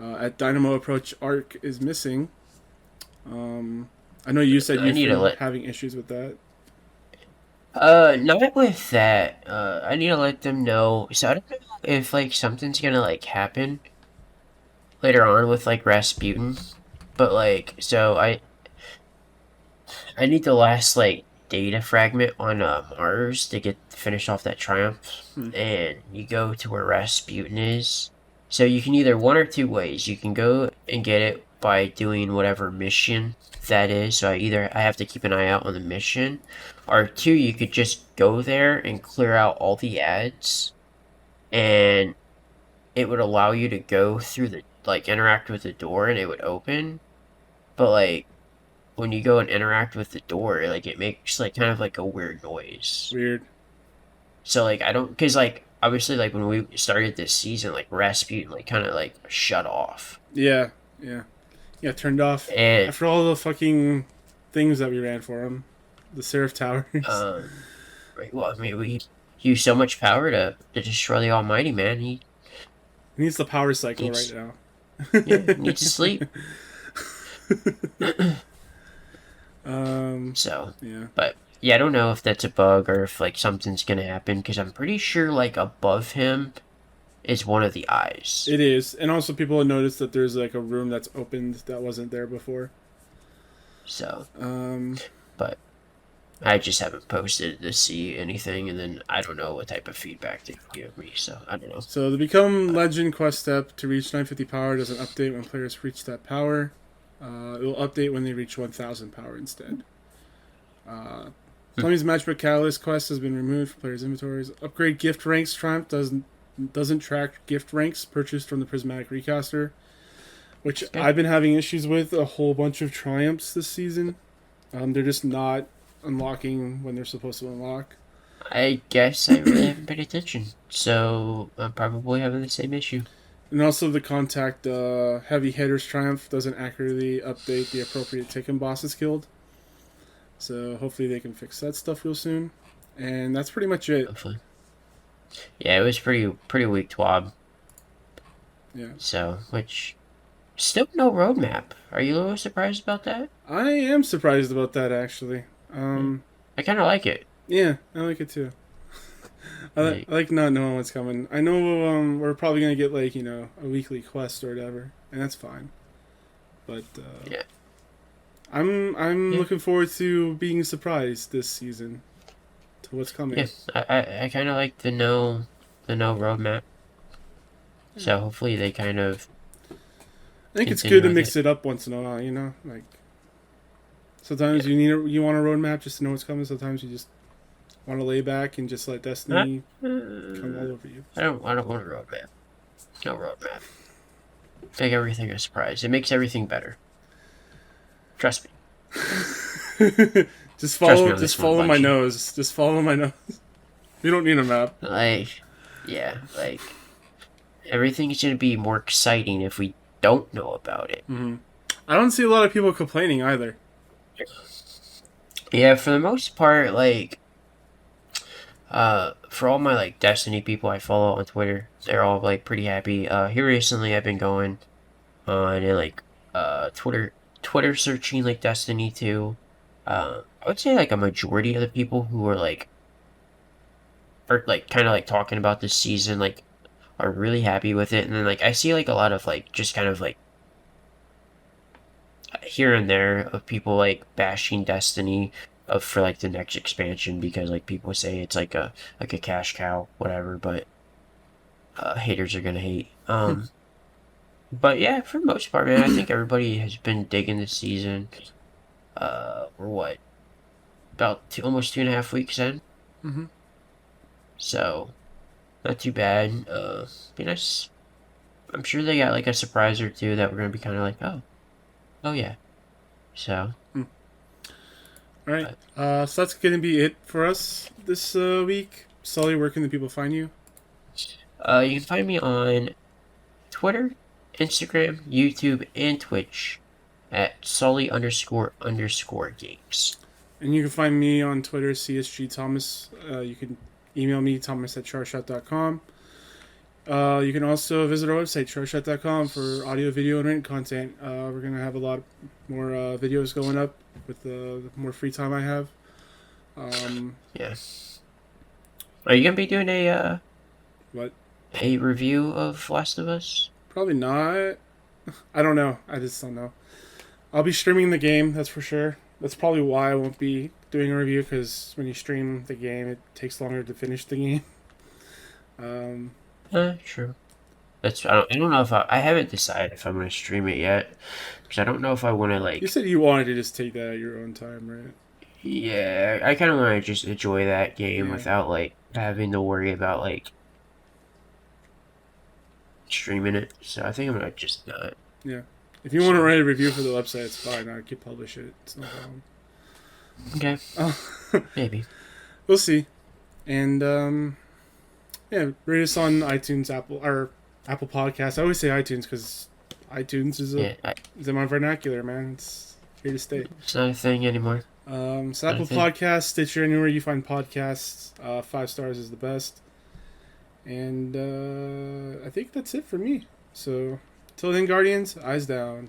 At Dynamo Approach, Arc is missing. I know you said you've been having issues with that. Not with that. I need to let them know. So I don't know if like something's gonna like happen later on with like Rasputin, but like so I need the last like data fragment on Mars to finish off that triumph, and you go to where Rasputin is. So you can either one or two ways. You can go and get it by doing whatever mission that is. So I have to keep an eye out on the mission, or two, you could just go there and clear out all the ads, and it would allow you to go through the interact with the door, and it would open. But like when you go and interact with the door, like it makes like kind of like a weird noise. Weird. So like I don't, because like obviously like when we started this season, like Rasputin like kind of like shut off. Yeah, turned off. And after all the fucking things that we ran for him, the Seraph Towers. Right. Well, I mean, we use so much power to destroy the Almighty, man. He needs the power cycle right now. Yeah, needs to sleep. So yeah, but yeah, I don't know if that's a bug or if like something's gonna happen, because I'm pretty sure like above him is one of the eyes. It is, and also people have noticed that there's like a room that's opened that wasn't there before. So, but I just haven't posted to see anything, and then I don't know what type of feedback they give me, so I don't know. So the Become Legend quest step to reach 950 power doesn't update when players reach that power. It will update when they reach 1000 power instead. Fleming's Matchbook Catalyst quest has been removed from players' inventories. Upgrade gift ranks. Triumph doesn't track gift ranks purchased from the Prismatic Recaster, which I've been having issues with a whole bunch of Triumphs this season. They're just not unlocking when they're supposed to unlock. I guess I really haven't paid attention, so I'm probably having the same issue. And also the Contact Heavy Hitters Triumph doesn't accurately update the appropriate Taken bosses killed. So hopefully they can fix that stuff real soon. And that's pretty much it. Hopefully. Yeah, it was pretty weak TWAB. Yeah. So, which... Still no roadmap. Are you a little surprised about that? I am surprised about that, actually. I kind of like it. Yeah, I like it too. Like, I like not knowing what's coming. I know we're probably gonna get like a weekly quest or whatever, and that's fine. But yeah, I'm yeah, looking forward to being surprised this season to what's yeah. coming. I kind of like the no roadmap. Yeah. So hopefully they kind of I think it's good continue to with it. mix it up once in a while. Like sometimes you want a roadmap just to know what's coming. Sometimes you just want to lay back and just let Huh? Destiny come all over you. I don't want a roadmap. No roadmap. Make everything a surprise. It makes everything better. Trust me. Trust me on Just this one, follow my Bungie. nose. Just follow my nose. You don't need a map. Like, yeah, like everything's gonna be more exciting if we don't know about it. Hmm. I don't see a lot of people complaining either. Yeah, for the most part, like, for all my like Destiny people I follow on Twitter, they're all like pretty happy. Here recently, I've been going on and like, Twitter searching like Destiny 2. I would say like a majority of the people who are like kind of like talking about this season like are really happy with it, and then like I see like a lot of like just kind of like here and there of people like bashing Destiny of for like the next expansion because like people say it's like a cash cow, whatever. But haters are gonna hate. But yeah, for the most part, man, I think everybody has been digging this season. We're what about almost 2.5 weeks in, Hmm. so not too bad. Be nice. I'm sure they got like a surprise or two that we're gonna be kind of like, oh yeah. So, All right. but So that's gonna be it for us this week. Sully, where can the people find you? you can find me on Twitter, Instagram, YouTube, and Twitch at Sully underscore games. And you can find me on Twitter, CSG Thomas. You can email me, thomas@charshot.com. You can also visit our website, charshot.com, for audio, video, and written content. We're going to have a lot more videos going up with the more free time I have. Yeah. Are you gonna be doing But a review of Last of Us? probably not. I don't know. I just don't know. I'll be streaming the game, that's for sure. That's probably why I won't be doing a review, because when you stream the game, it takes longer to finish the game. Um, True. I don't know if I haven't decided if I'm gonna stream it yet because I don't know if I want to you like. said you wanted to just take that at your own time, right? Yeah, I kind of want to just enjoy that game Yeah. without like having to worry about like streaming it. So I think I'm gonna just not. Yeah. If you want to So write a review for the website, it's fine. I can publish it. It's no problem. okay, Oh, maybe. we'll see. And yeah, rate us on iTunes, Apple Podcasts. I always say iTunes because iTunes Yeah, is in my vernacular, man. It's here to stay. it's not a thing anymore. So Not a Apple thing. Podcasts, Stitcher, anywhere you find podcasts, 5 stars is the best. And I think that's it for me. So till then, Guardians, eyes down.